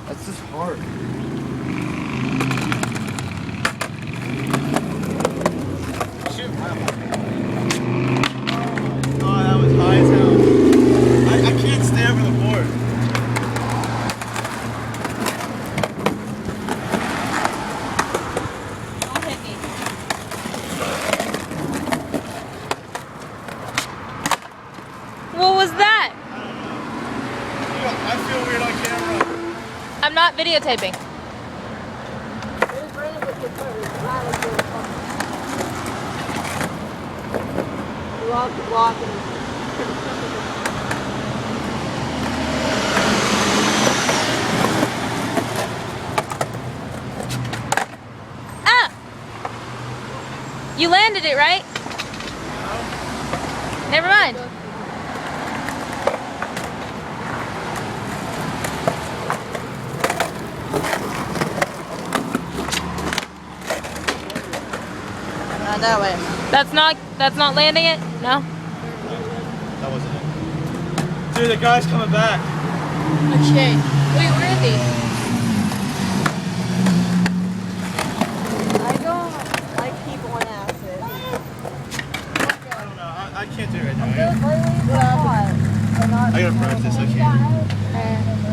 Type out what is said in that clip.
That's just hard. Shoot. Oh, that was high as hell. I can't stay over the board. Don't hit me. What was that? I feel weird on camera. I'm not videotaping. Ah! You landed it, right? Never mind. Not that way. That's not landing it? No? That wasn't it. Dude, the guy's coming back. Okay. Wait, where is he? I don't like people on acid. I don't know. I can't do it right now. Really hot. I gotta practice. I can't.